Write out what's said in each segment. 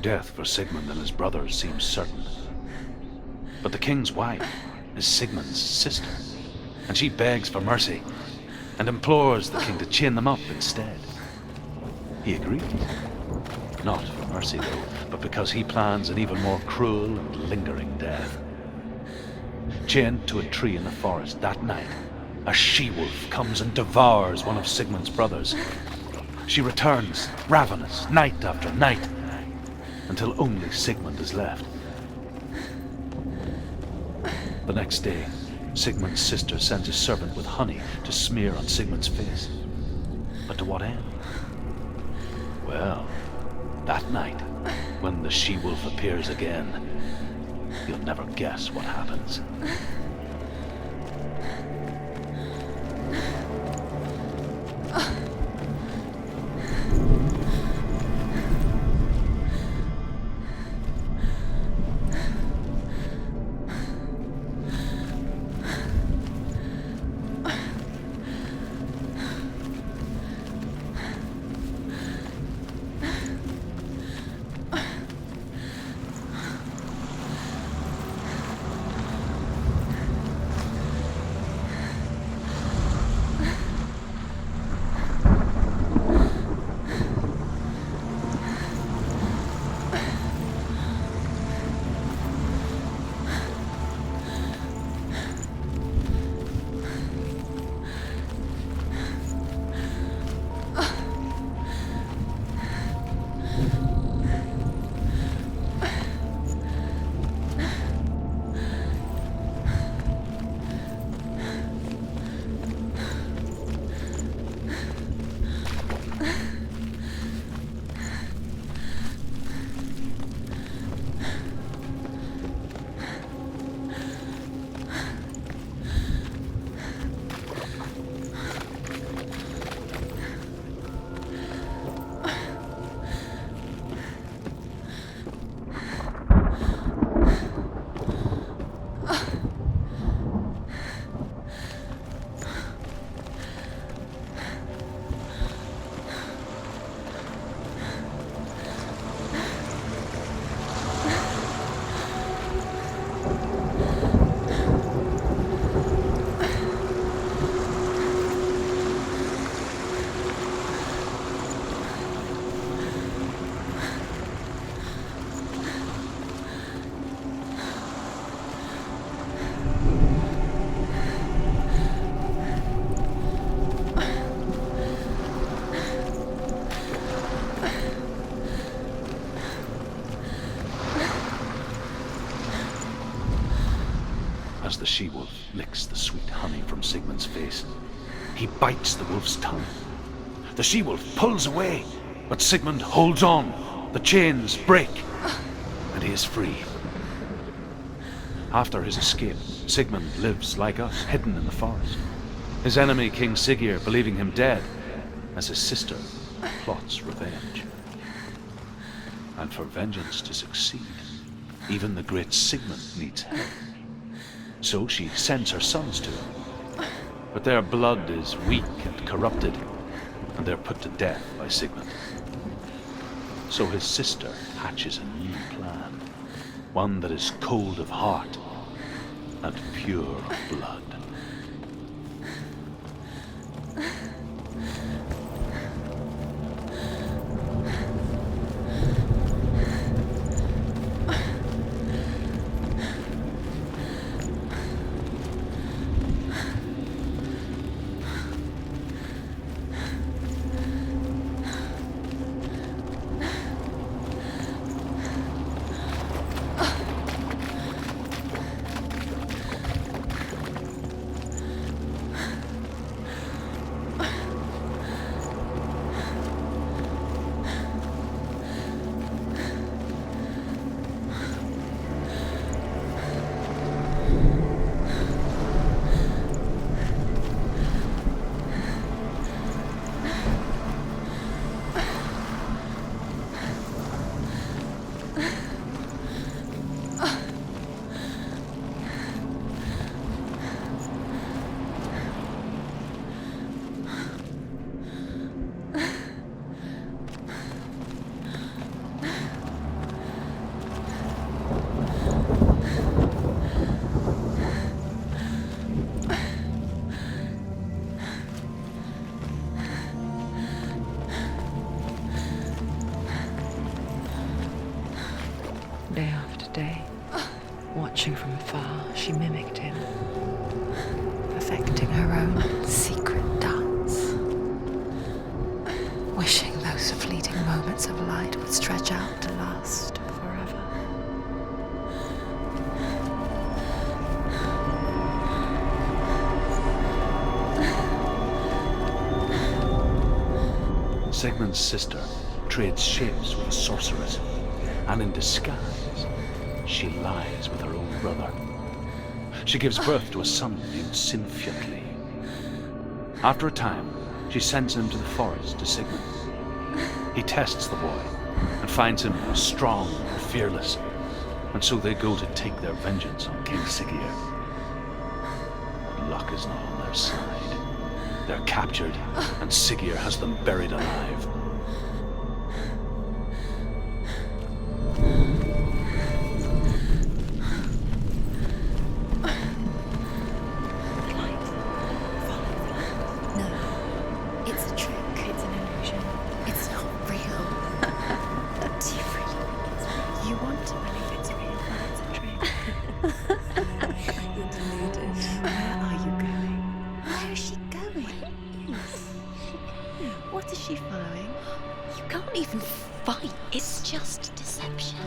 death for Sigmund and his brothers seems certain. But the king's wife is Sigmund's sister, and she begs for mercy and implores the king to chain them up instead. He agrees. Not for mercy, though, but because he plans an even more cruel and lingering death. Chained to a tree in the forest that night, a she-wolf comes and devours one of Sigmund's brothers. She returns, ravenous, night after night, until only Sigmund is left. The next day, Sigmund's sister sends a servant with honey to smear on Sigmund's face. But to what end? Well, that night, when the she-wolf appears again, you'll never guess what happens. As the she-wolf licks the sweet honey from Sigmund's face, he bites the wolf's tongue. The she-wolf pulls away, but Sigmund holds on. The chains break, and he is free. After his escape, Sigmund lives like us, hidden in the forest. His enemy, King Siggeir, believing him dead, as his sister plots revenge. And for vengeance to succeed, even the great Sigmund needs help. So she sends her sons to him. But their blood is weak and corrupted, and they're put to death by Sigmund. So his sister hatches a new plan, one that is cold of heart and pure of blood. she mimicked him, perfecting her own secret dance, wishing those fleeting moments of light would stretch out to last forever. Sigmund's sister trades shapes with a sorceress, and in disguise, she lies with her own brother. She gives birth to a son named Sinfjotli. After a time, she sends him to the forest to Sigmund. He tests the boy and finds him strong and fearless, and so they go to take their vengeance on King Siggeir. But luck is not on their side. They're captured, and Siggeir has them buried alive.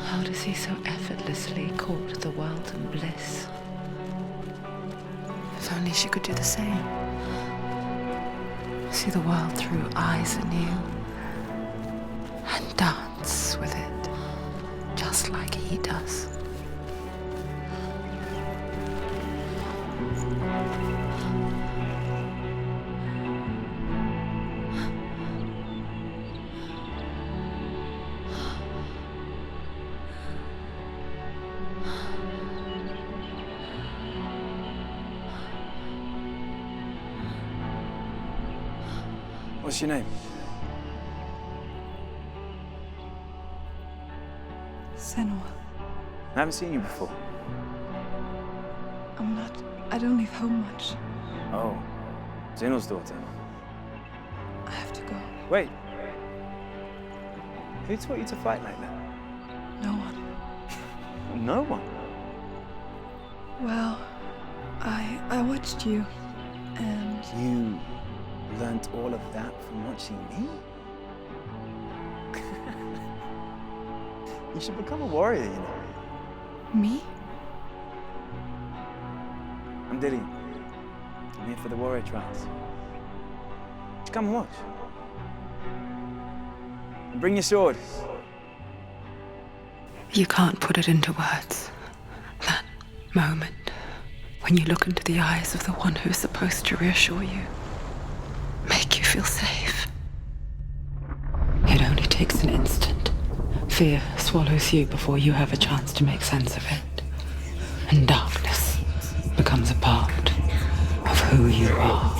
How does he so effortlessly court the world and bliss? If only she could do the same. See the world through eyes anew and dance with it, just like he does. What's your name? Senua. I haven't seen you before. I don't leave home much. Oh, Zenua's daughter. I have to go. Wait. Who taught you to fight like that? No one. No one? Well, I watched you, and You learnt all of that from watching me? You should become a warrior, you know. me? I'm Dillian. I'm here for the warrior trials. Just come and watch. And bring your sword. You can't put it into words. That moment when you look into the eyes of the one who's supposed to reassure you, make you feel safe. It only takes an instant. Fear swallows you before you have a chance to make sense of it. And darkness becomes a part of who you are.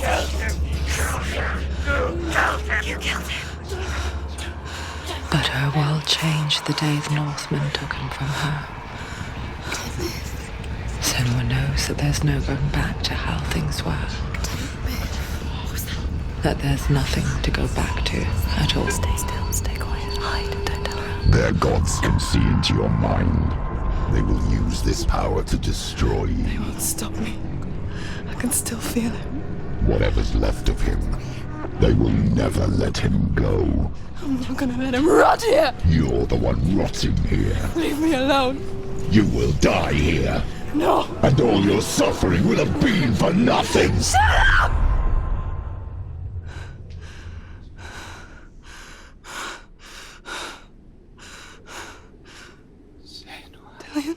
You killed him. But her world changed the day the Northmen took him from her. Senua knows that there's no going back to how things were. That there's nothing to go back to at all. Stay still, stay quiet, hide, don't tell her. Their gods can see into your mind. They will use this power to destroy They you. won't stop me. I can still feel him. Whatever's left of him, they will never let him go. I'm not gonna let him rot here. You're the one rotting here. Leave me alone. You will die here. No. And all your suffering will have been for nothing. Shut up! Dillian?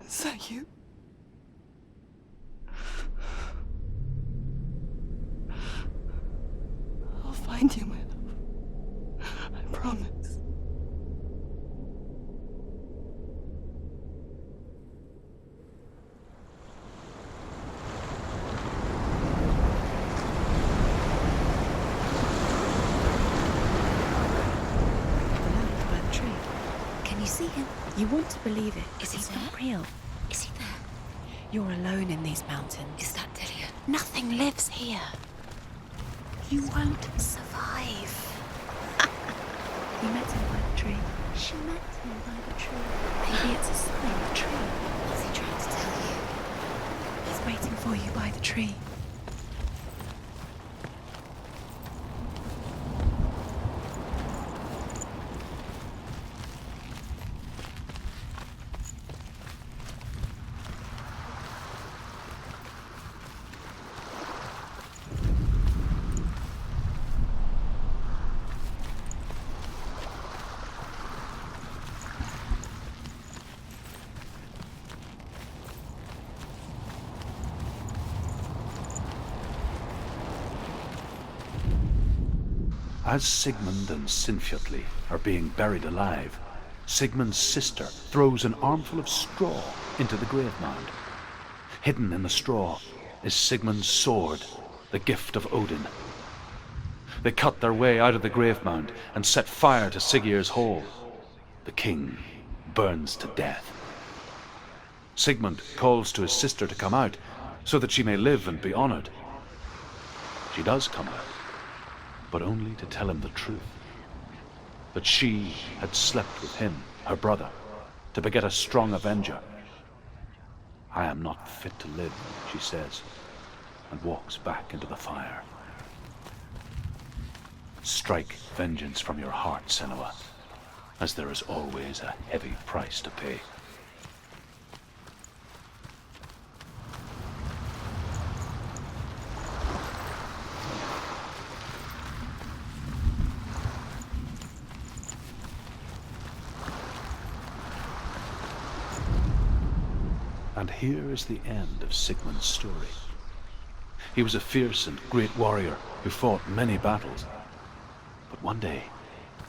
Is that you? I'll find you, my love. I promise. Can you see him? You want to believe it. Is he It's there? not real. Is he there? You're alone in these mountains. Is that Dillian? Nothing lives here. You won't survive. We met him by the tree. She met him by the tree. Maybe it's a sign, the tree. What's he trying to tell you? He's waiting for you by the tree. As Sigmund and Sinfjotli are being buried alive, Sigmund's sister throws an armful of straw into the grave mound. Hidden in the straw is Sigmund's sword, the gift of Odin. They cut their way out of the grave mound and set fire to Siggeir's hall. The king burns to death. Sigmund calls to his sister to come out so that she may live and be honored. She does come out, but only to tell him the truth. That she had slept with him, her brother, to beget a strong avenger. I am not fit to live, she says, and walks back into the fire. Strike vengeance from your heart, Senua, as there is always a heavy price to pay. And here is the end of Sigmund's story. He was a fierce and great warrior who fought many battles. But one day,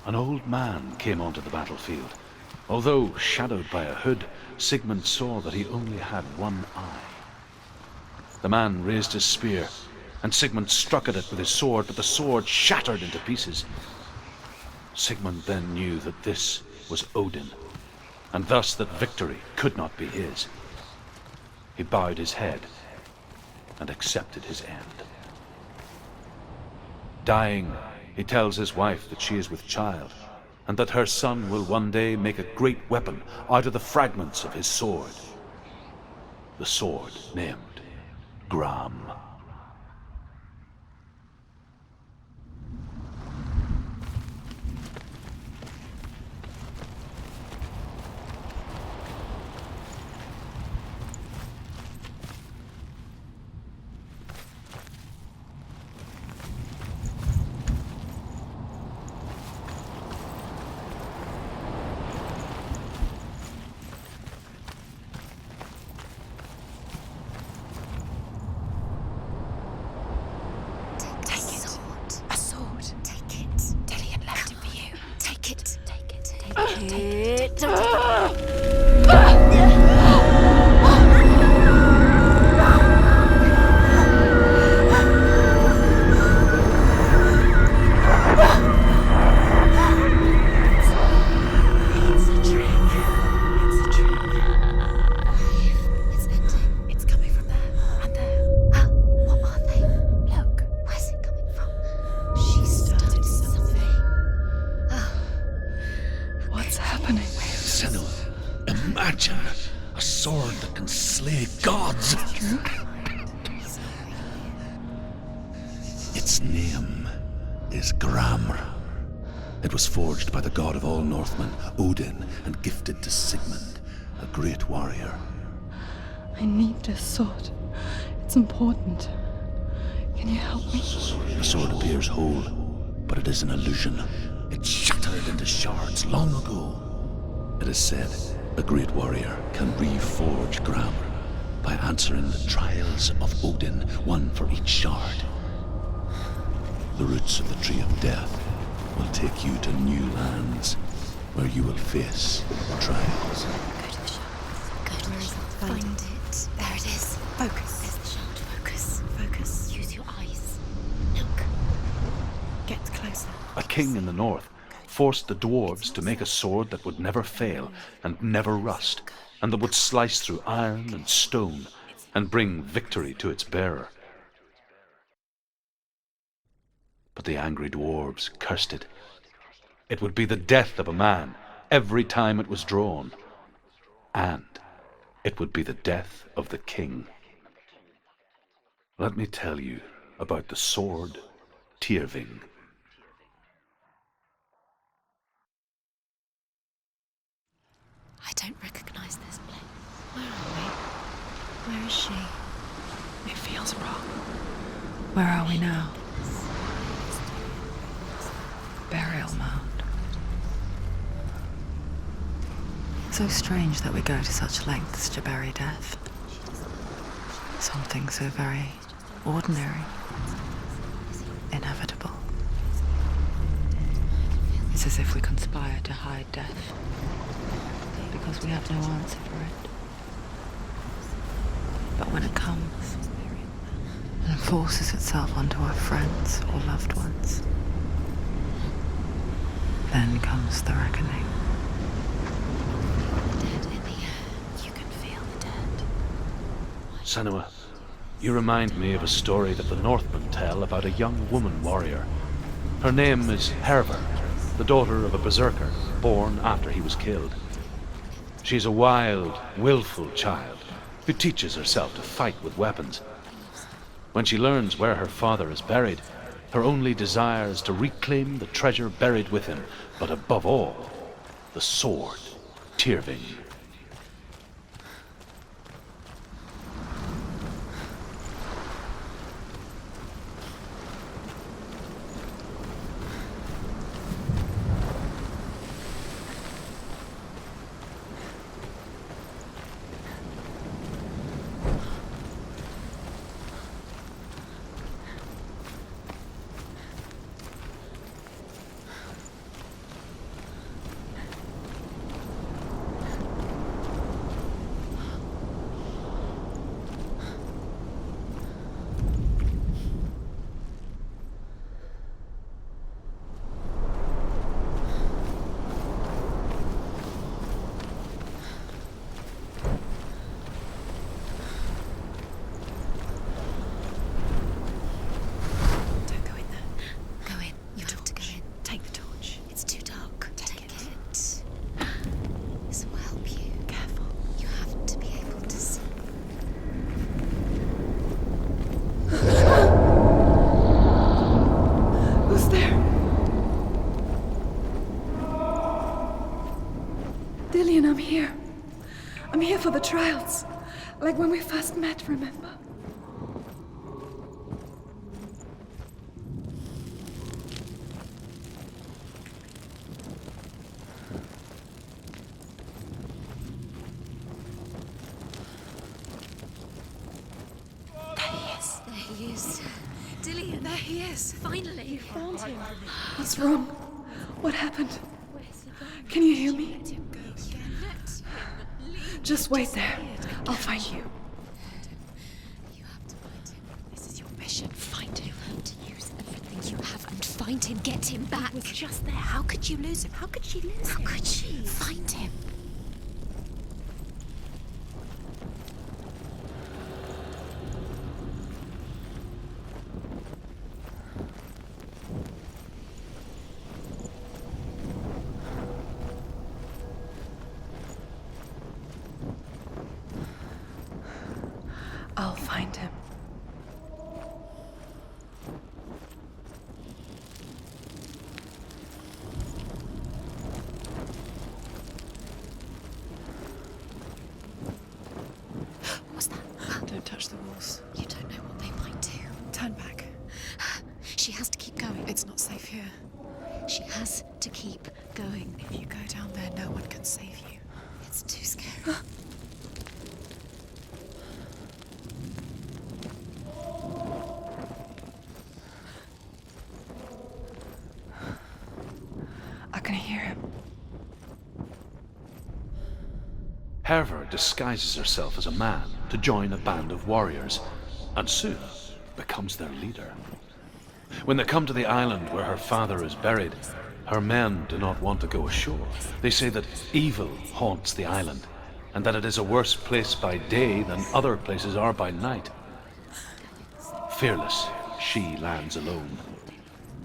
an old man came onto the battlefield. Although shadowed by a hood, Sigmund saw that he only had one eye. The man raised his spear, and Sigmund struck at it with his sword, but the sword shattered into pieces. Sigmund then knew that this was Odin, and thus that victory could not be his. He bowed his head and accepted his end. Dying, he tells his wife that she is with child, and that her son will one day make a great weapon out of the fragments of his sword. The sword named Gram. Imagine a sword that can slay gods. Its name is Gramr. It was forged by the god of all Northmen, Odin, and gifted to Sigmund, a great warrior. I need this sword. It's important. Can you help me? The sword appears whole, but it is an illusion. It shattered into shards long ago. It is said a great warrior can reforge Gramr by answering the trials of Odin, one for each shard. The roots of the Tree of Death will take you to new lands where you will face trials. Go to the shop. Go to the shop. Find it. There it is. Focus. There's the shop. Focus. Focus. Use your eyes. Look. Get closer. A king in the north forced the dwarves to make a sword that would never fail and never rust, and that would slice through iron and stone and bring victory to its bearer. But the angry dwarves cursed it. It would be the death of a man every time it was drawn. And it would be the death of the king. Let me tell you about the sword Tyrving. I don't recognize this place. Where are we? Where is she? It feels wrong. Where are we now? Burial mound. So strange that we go to such lengths to bury death. Something so very ordinary, inevitable. It's as if we conspire to hide death, because we have no answer for it. But when it comes and forces itself onto our friends or loved ones, then comes the reckoning. Dead in the air. You can feel the dead. Senua, you remind me of a story that the Northmen tell about a young woman warrior. Her name is Hervor, the daughter of a berserker born after he was killed. She's a wild, willful child who teaches herself to fight with weapons. When she learns where her father is buried, her only desire is to reclaim the treasure buried with him, but above all, the sword Tyrving. I'm here. I'm here for the trials. Like when we first met, remember? There he is. Dillian, there he is. Finally. You found him. What's wrong? What happened? Can you hear me? Just wait there. I'll find you. You have to find him. This is your mission. Find him. You have to use everything you have and find him. Get him back. He was just there. How could you lose him? How could she lose him? How could she? Find him. I'll find him. What was that? Don't touch the walls. You don't know what they might do. Turn back. She has to keep going. It's not safe here. She has to keep going. If you go down there, no one can save you. It's too scary. I can hear him. Hervor disguises herself as a man to join a band of warriors, and soon becomes their leader. When they come to the island where her father is buried, her men do not want to go ashore. They say that evil haunts the island, and that it is a worse place by day than other places are by night. Fearless, she lands alone.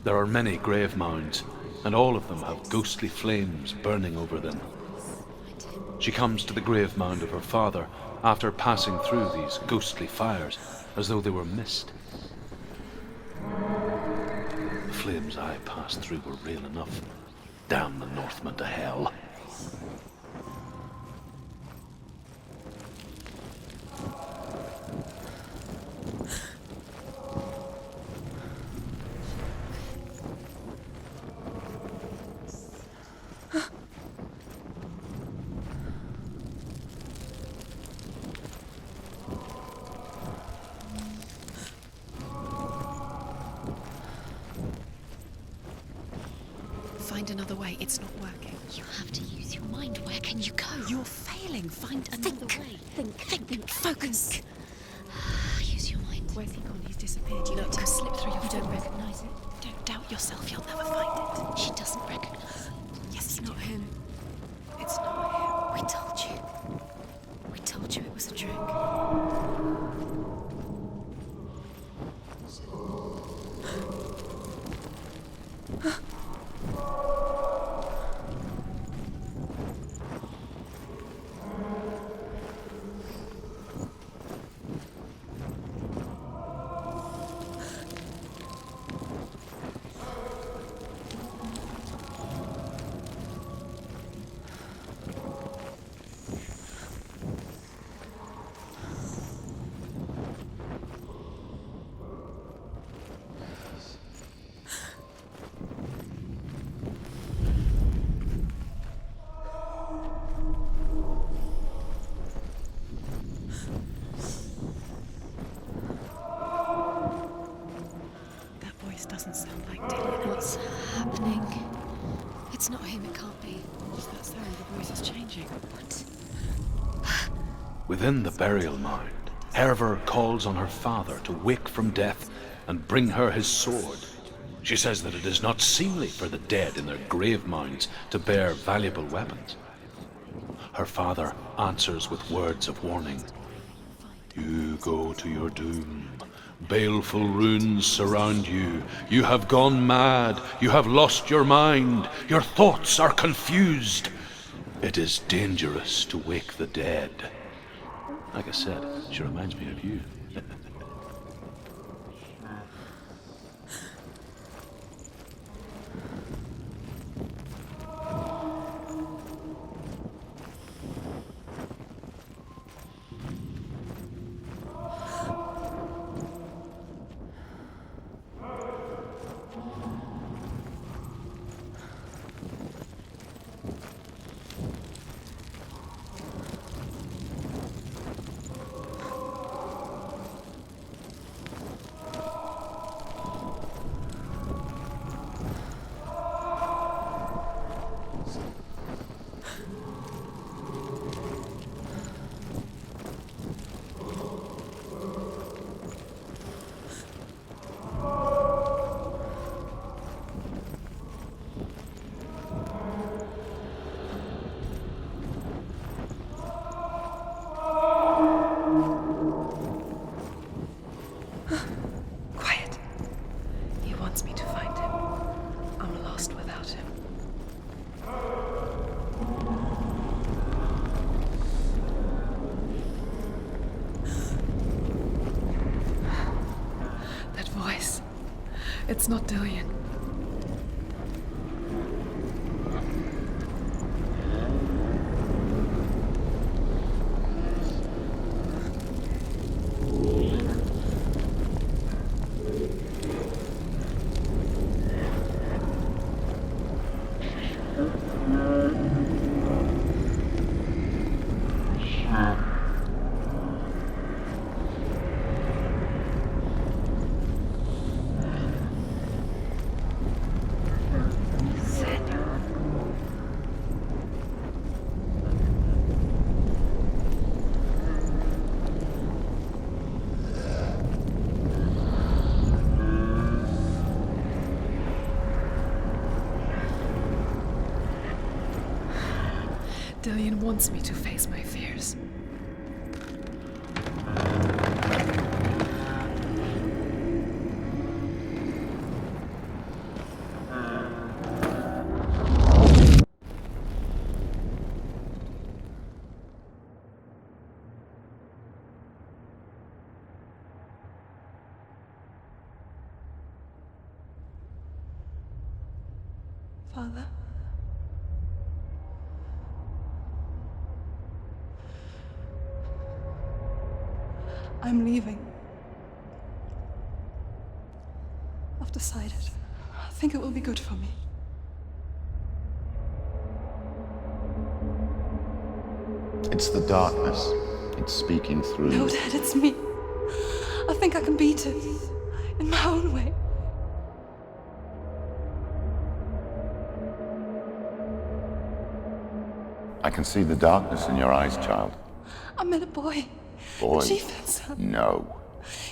There are many grave mounds, and all of them have ghostly flames burning over them. She comes to the grave mound of her father after passing through these ghostly fires as though they were mist. The flames I passed through were real enough. Damn the Northmen to hell. Find another way. It's not working. You have to use your mind. Where can you go? You're failing. Find another way. Think. Focus. Use your mind. Where's he gone? He's disappeared. You let him slip through your You don't recognize it. Don't doubt yourself. You'll never find it. She doesn't recognize it. Yes, it's not him. It's not him. We told you. We told you it was a trick. Doesn't sound like Dylan. What's happening? It's not him, it can't be. What's that sound? The voice is changing. What? Within the burial mound, Herver calls on her father to wake from death and bring her his sword. She says that it is not seemly for the dead in their grave mounds to bear valuable weapons. Her father answers with words of warning. You go to your doom. Baleful runes surround you. You have gone mad. You have lost your mind. Your thoughts are confused. It is dangerous to wake the dead. Like I said, she reminds me of you. It's not Dillian. Dillian wants me to face my fears. Father? I'm leaving. I've decided. I think it will be good for me. It's the darkness. It's speaking through No, you. Dad, it's me. I think I can beat it. In my own way. I can see the darkness in your eyes, child. I met a boy. Boy. The G7 son. No.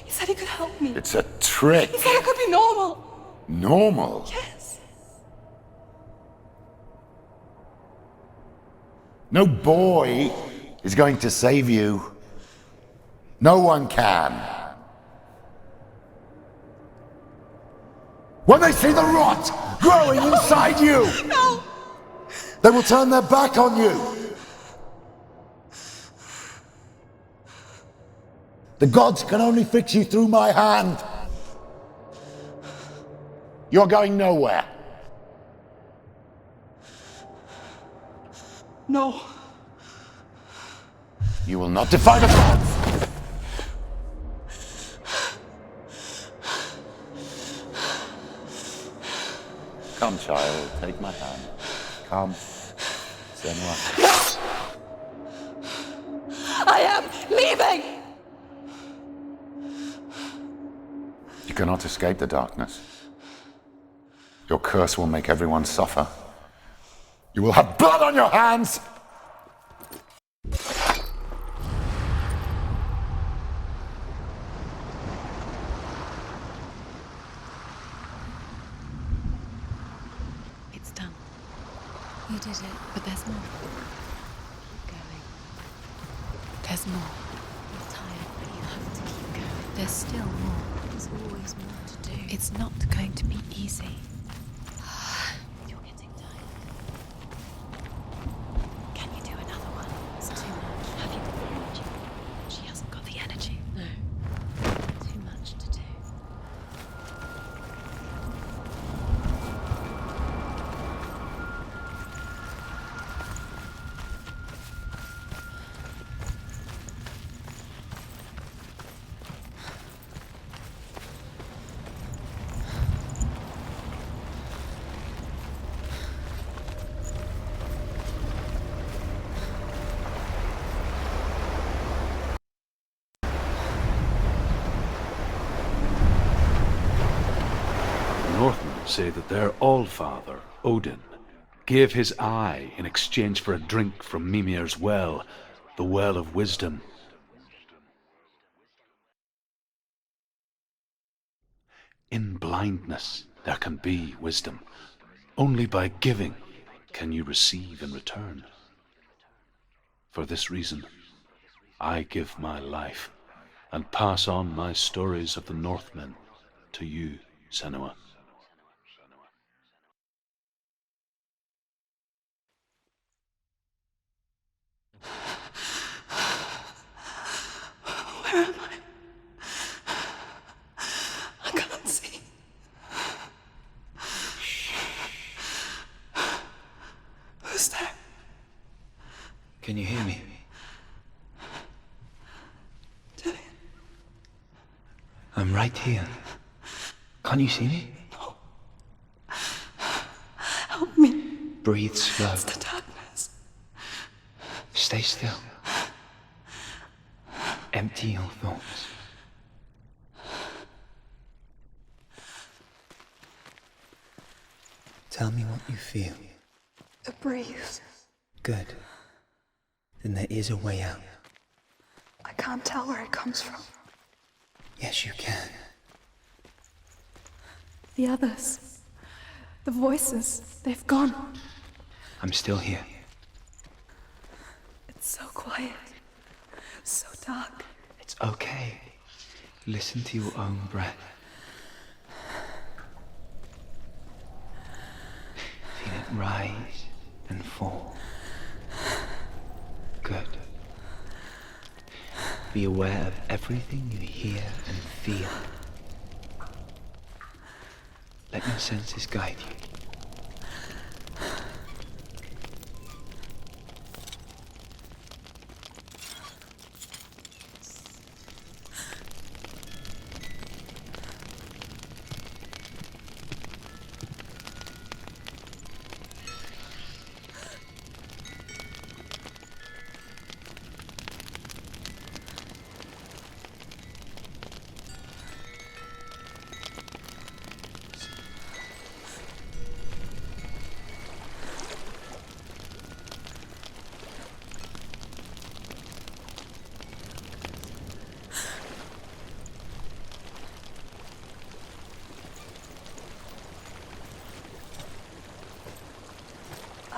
He said he could help me. It's a trick. He said I could be normal. Normal. Yes. No boy is going to save you. No one can. When they see the rot growing inside you, No! they will turn their back on you. The gods can only fix you through my hand. You're going nowhere. No. You will not defy the gods. Come, child, take my hand. Come. Senua. I am leaving! You cannot escape the darkness. Your curse will make everyone suffer. You will have blood on your hands! It's done. You did it, but there's more. Keep going. There's more. You're tired, but you have to keep going. There's still more. There's always more to do. It's not going to be easy. You're getting tired. Can you do another one? It's too much. Have you got the energy? She hasn't got the energy. No. Too much to do. Northmen say that their Allfather, Odin, gave his eye in exchange for a drink from Mimir's well, the well of wisdom. In blindness there can be wisdom. Only by giving can you receive in return. For this reason, I give my life and pass on my stories of the Northmen to you, Senua. Where am I? I can't see. Who's there? Can you hear me? Dillian. I'm right here. Can't you see me? No. Help me. Breathe slow. It's the darkness. Stay still. Empty your thoughts. Tell me what you feel. A breeze. Good. Then there is a way out. I can't tell where it comes from. Yes, you can. The others. The voices. They've gone. I'm still here. It's so quiet. So dark. It's okay. Listen to your own breath. Feel it rise and fall. Good. Be aware of everything you hear and feel. Let your senses guide you.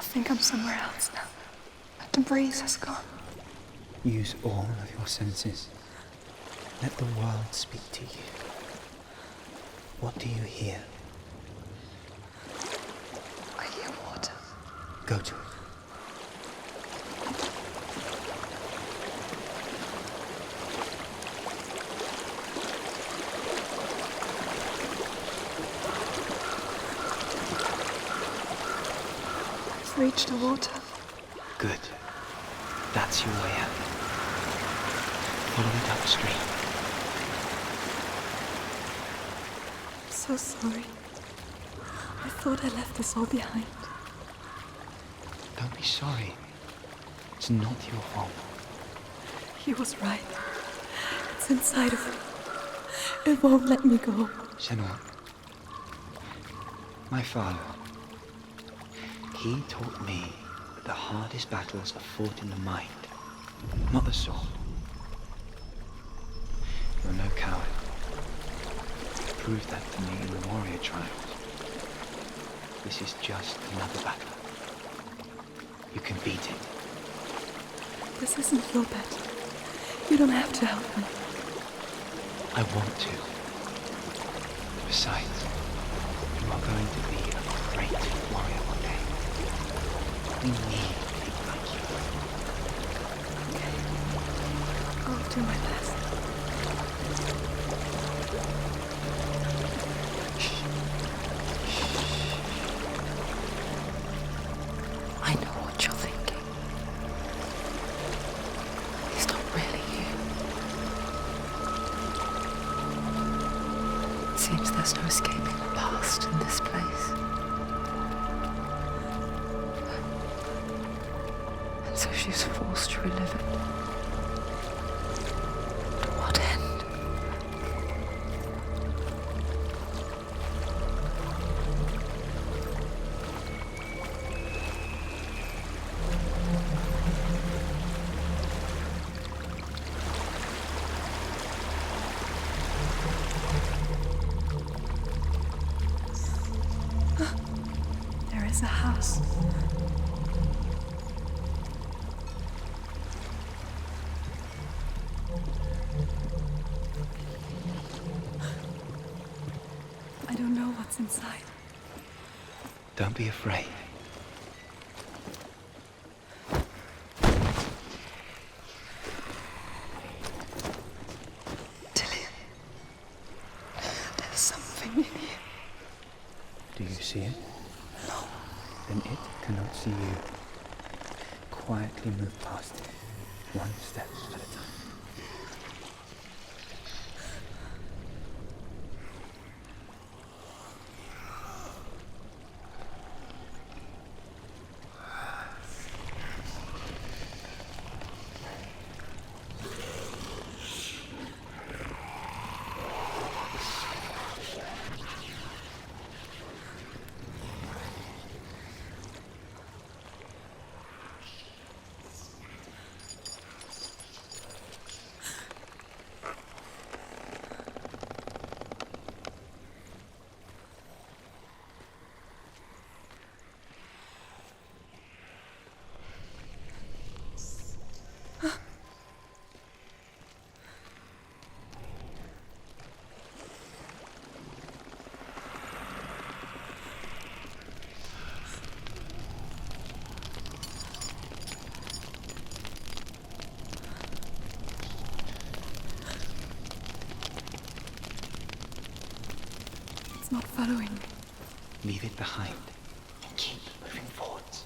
think I'm somewhere else now. But the breeze has gone. Use all of your senses. Let the world speak to you. What do you hear? I hear water. Go to it. I've reached the water. Good. That's your way out. Follow it upstream. So sorry. I thought I left this all behind. Don't be sorry. It's not your fault. He was right. It's inside of me. It won't let me go. Senua, my father, he taught me that the hardest battles are fought in the mind, not the sword. You're no coward. You proved that to me in the warrior trials. This is just another battle. You can beat it. This isn't your battle. You don't have to help me. I want to. Besides, you are going to be a great warrior one day. We need people like you. Okay. I'll do my best. I know what you're thinking. He's not really here. It seems there's no escaping the past in this place. And so she's forced to relive it. To what end? There is a house. I don't know what's inside. Don't be afraid. Tilly, there's something in here. Do you see it? No. Then it cannot see you. Quietly move past it, one step at a time. It's not following me. Leave it behind and keep moving forwards.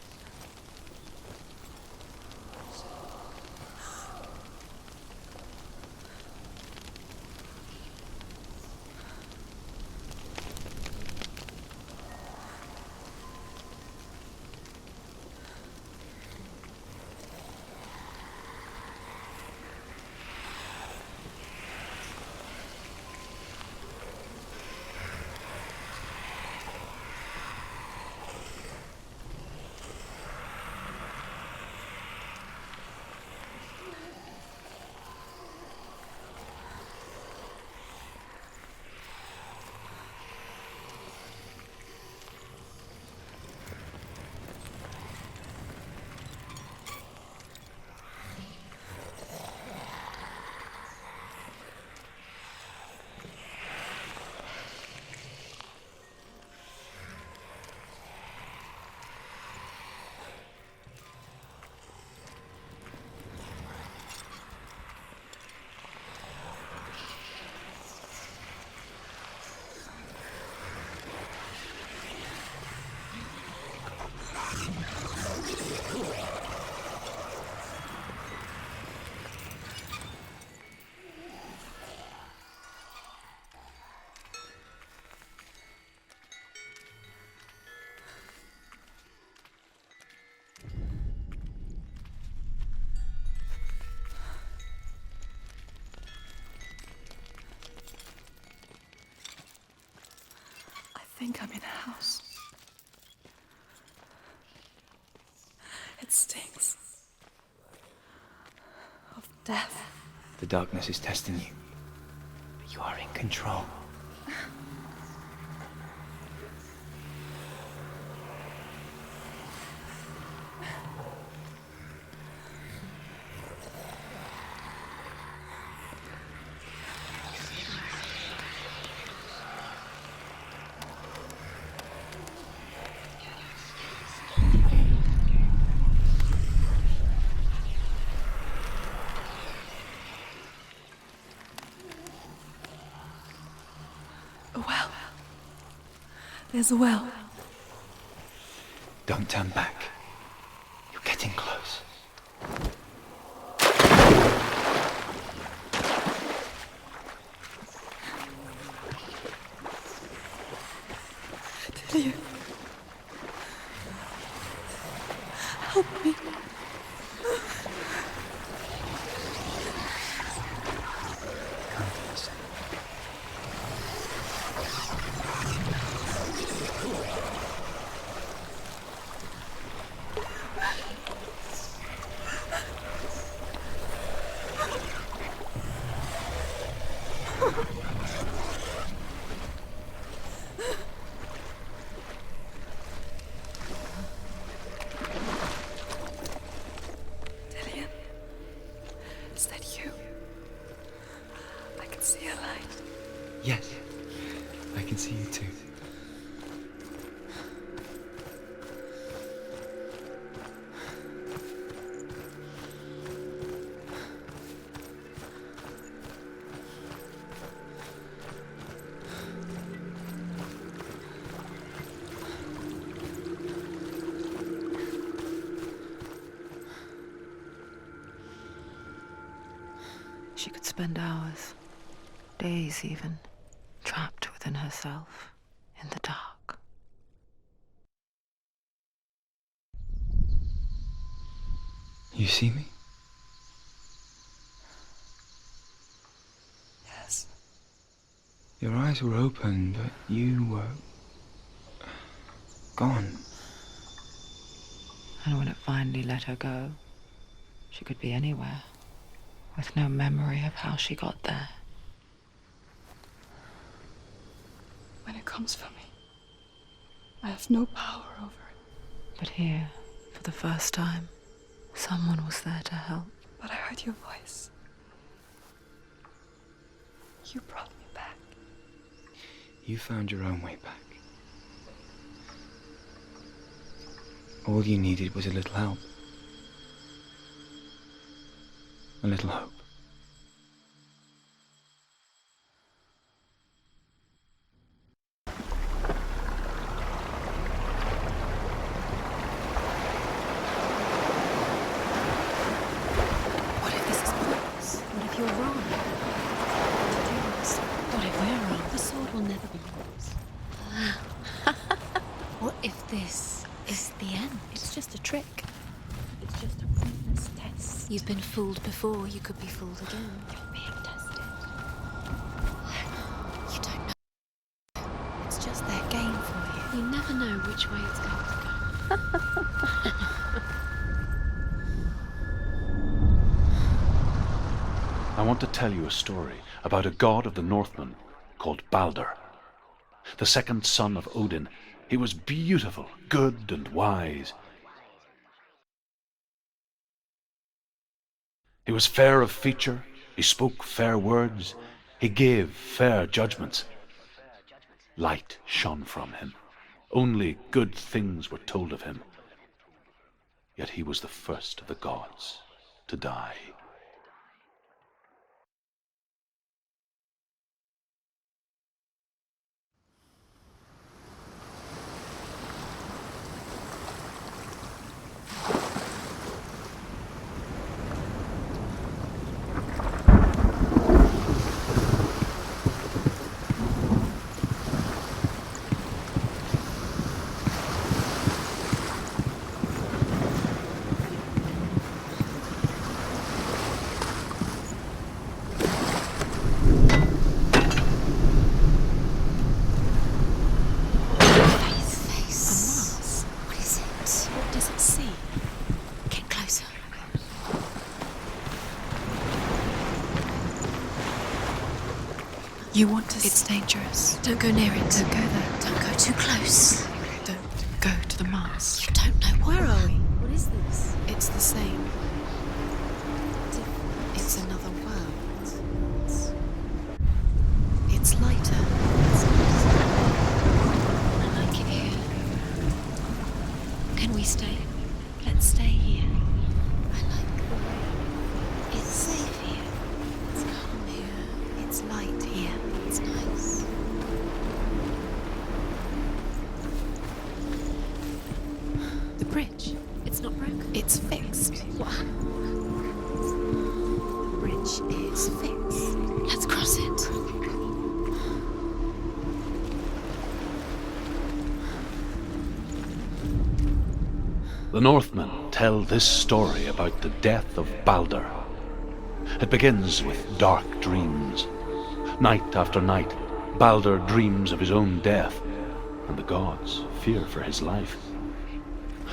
think I'm in a house. It stinks of death. The darkness is testing you. But you are in control. A well. There's a well. Don't turn back. You're getting close. Dillian. Help me. Dillian, is that you? I can see a light. Yes, I can see you too. She could spend hours, days even, trapped within herself, in the dark. You see me? Yes. Your eyes were open, but you were gone. And when it finally let her go, she could be anywhere, with no memory of how she got there. When it comes for me, I have no power over it. But here, for the first time, someone was there to help. But I heard your voice. You brought me back. You found your own way back. All you needed was a little help. A little hope. What if this is Puedes? What if you're wrong? What if we're wrong? The sword will never be yours. What if this is the end? It's just a trick. It's just a pointless test. You've been fooled before. You could be fooled again. You're being tested. You don't know. It's just their game for you. You never know which way it's going to go. I want to tell you a story about a god of the Northmen called Balder. The second son of Odin, he was beautiful, good, and wise. He was fair of feature, he spoke fair words, he gave fair judgments. Light shone from him. Only good things were told of him. Yet he was the first of the gods to die. You want to... It's dangerous. Don't go near it. Don't go there. Don't go too close. Don't go to the mast. You don't know. Where are we? What is this? It's the same. It's another world. It's lighter. I like it here. Can we stay? Let's stay here. I like the way. It's safe here. It's calm here. It's light here. It's nice. The bridge. It's not broken. It's fixed. What? The bridge is fixed. Let's cross it. The Northmen tell this story about the death of Baldur. It begins with dark dreams. Night after night, Baldur dreams of his own death, and the gods fear for his life.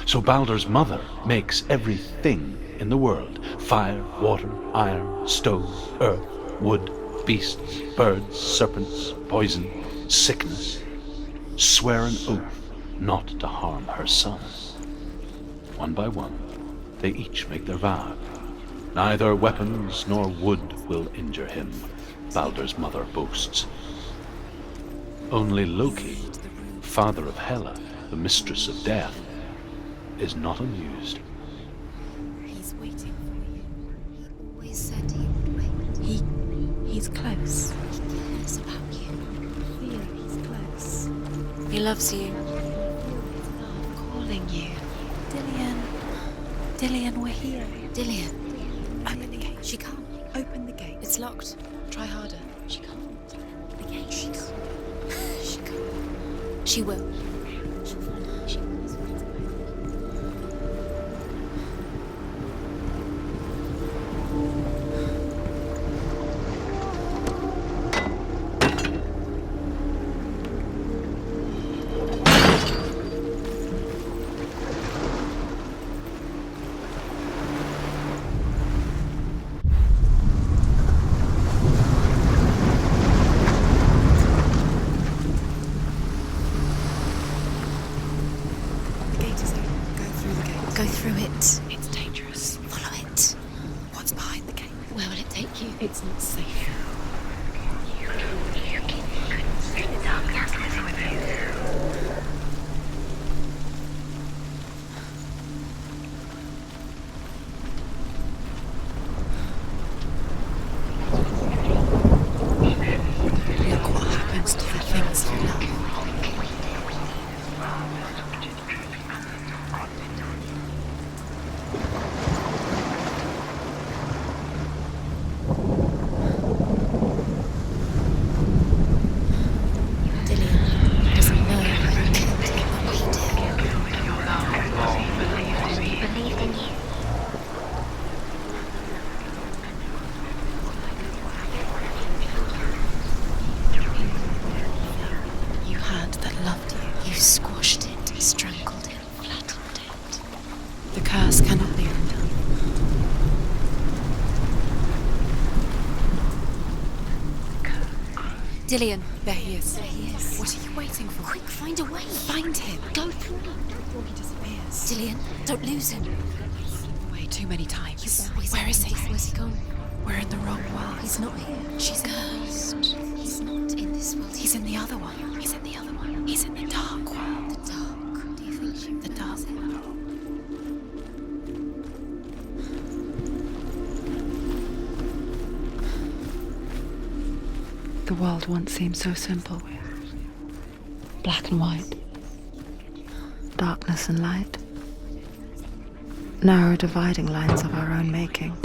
So Baldur's mother makes everything in the world: fire, water, iron, stone, earth, wood, beasts, birds, serpents, poison, sickness, swear an oath not to harm her son. One by one, they each make their vow. Neither weapons nor wood will injure him, Baldur's mother boasts. Only Loki, father of Hela, the mistress of death, is not amused. He's waiting for you. He always said he would wait. He's close. He cares about you. Feel he's close. He loves you. Feel his love calling you. Dillian, we're here. Dillian. Open the gate. She can't. Open the gate. It's locked. Try harder. She can't. The gate. She can't. She can't. She will. She'll find out. She always finds a way. Go through it. It's dangerous. Follow it. What's behind the gate? Where will it take you? It's not safe. The darkness is with you. Look what happens to the things you love. Dillian, there he is. There he is. What are you waiting for? Quick, find a way. Find him. Go through before he disappears. Dillian, don't lose him. Way too many times. Where is he? Where's he gone? We're in the wrong world. He's not here. She's a ghost. He's not in this world. He's in the other one. He's in the other one. He's in the dark world. The dark. Do you think she the dark world? The world once seemed so simple. Black and white. Darkness and light. Narrow dividing lines of our own making.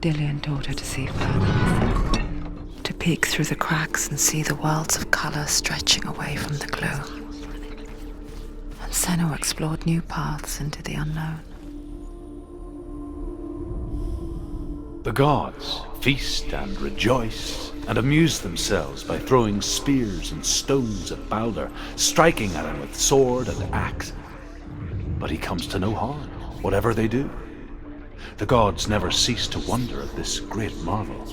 Dillian taught her to see further. To peek through the cracks and see the worlds of color stretching away from the glow. And Senua explored new paths into the unknown. The gods feast and rejoice and amuse themselves by throwing spears and stones at Baldur, striking at him with sword and axe. But he comes to no harm, whatever they do. The gods never cease to wonder at this great marvel.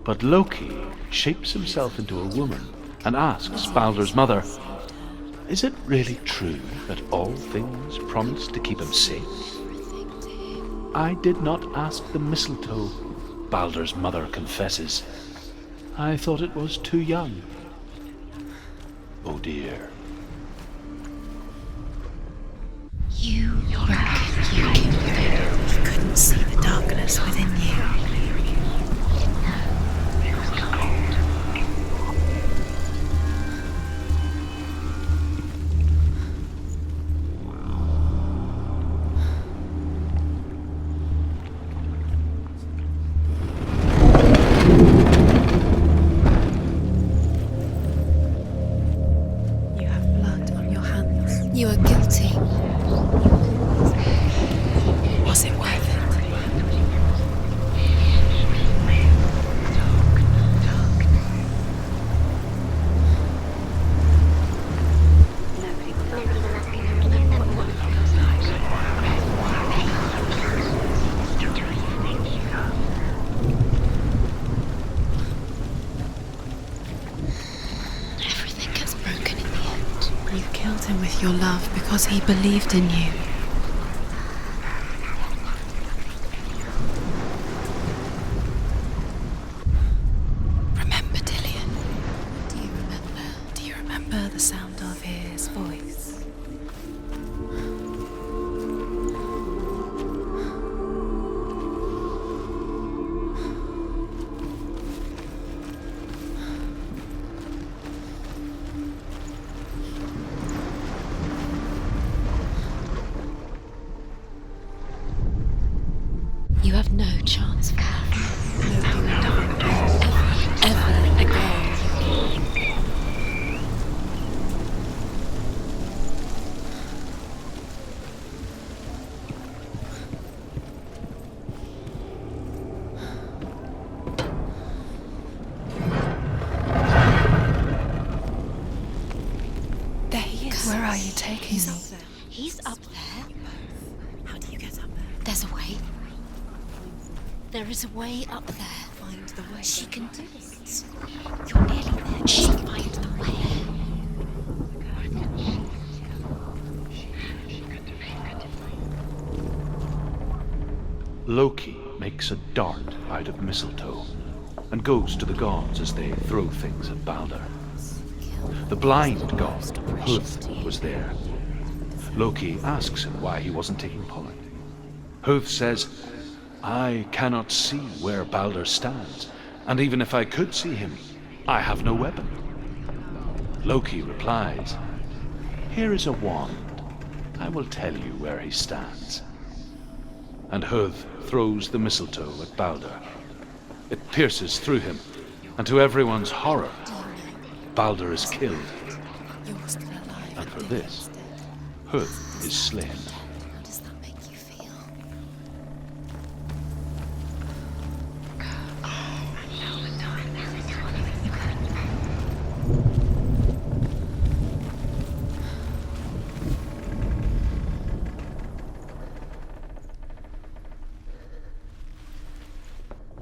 But Loki shapes himself into a woman and asks Baldur's mother, "Is it really true that all things promise to keep him safe?" "I did not ask the mistletoe," Baldur's mother confesses. "I thought it was too young." Oh dear. You couldn't see the darkness within you. You have blood on your hands. You are guilty. Was it worth it? Everything gets broken in the end. You killed him with your love because he believed in you. Remember Dillian? Do you remember? Do you remember the sound of his voice? You have no chance for love. Ever again. There he is. Where are you taking me? He's up there. How do you get up there? There's a way. There is a way up there. Find the way. She can do it. You're nearly there. She can find the way. Loki makes a dart out of mistletoe and goes to the gods as they throw things at Baldur. The blind god, Huth, was there. Loki asks him why he wasn't taking part. Huth says, "I cannot see where Baldur stands, and even if I could see him, I have no weapon." Loki replies, "Here is a wand. I will tell you where he stands." And Huth throws the mistletoe at Baldur. It pierces through him, and to everyone's horror, Baldur is killed. And for this, Huth is slain. How does that make you feel?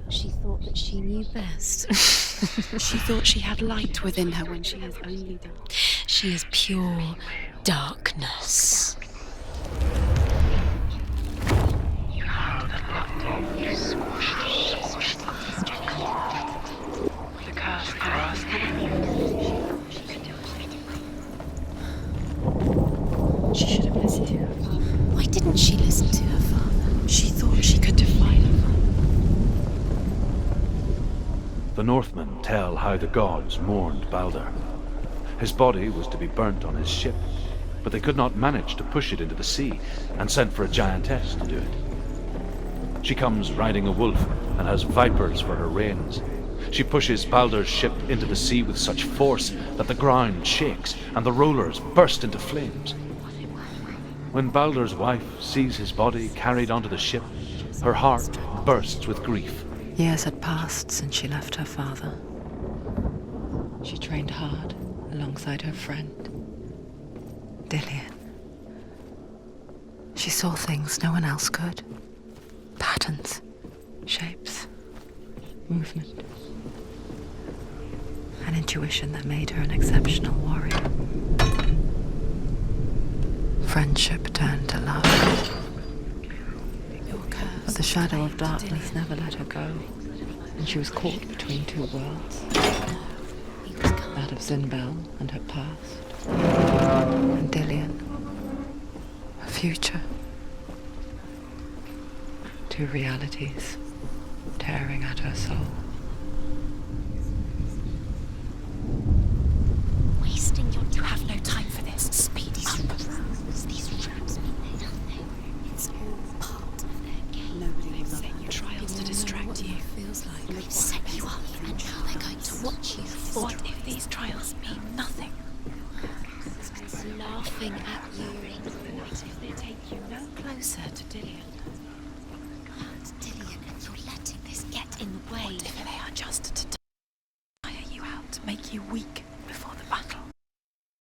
She thought that she knew best. She thought she had light within her when she is only dark. She is pure darkness. She should have listened to her father. Why didn't she listen to her father? She thought she could defy her father. The Northmen tell how the gods mourned Baldur. His body was to be burnt on his ship, but they could not manage to push it into the sea and sent for a giantess to do it. She comes riding a wolf and has vipers for her reins. She pushes Baldur's ship into the sea with such force that the ground shakes and the rollers burst into flames. When Baldur's wife sees his body carried onto the ship, her heart bursts with grief. Years had passed since she left her father. She trained hard alongside her friend, Dillian. She saw things no one else could. Patterns, shapes, movement. an intuition that made her an exceptional warrior. Friendship turned to love. But the shadow of darkness never let her go, and she was caught between two worlds. That of Zinbel and her past, and Dillian, her future. Two realities tearing at her soul. Wasting your... You have no time for this. Speed up. These traps mean nothing. It's all part of their game. Nobody will set you trials to distract you. Feels like they've set you up, and now they're going to watch you. What if these trials mean nothing? It's laughing at you. What if they take you no closer to Dillian? Dillian, you're letting this get in the way. What if they are just to tire you out, make you weak?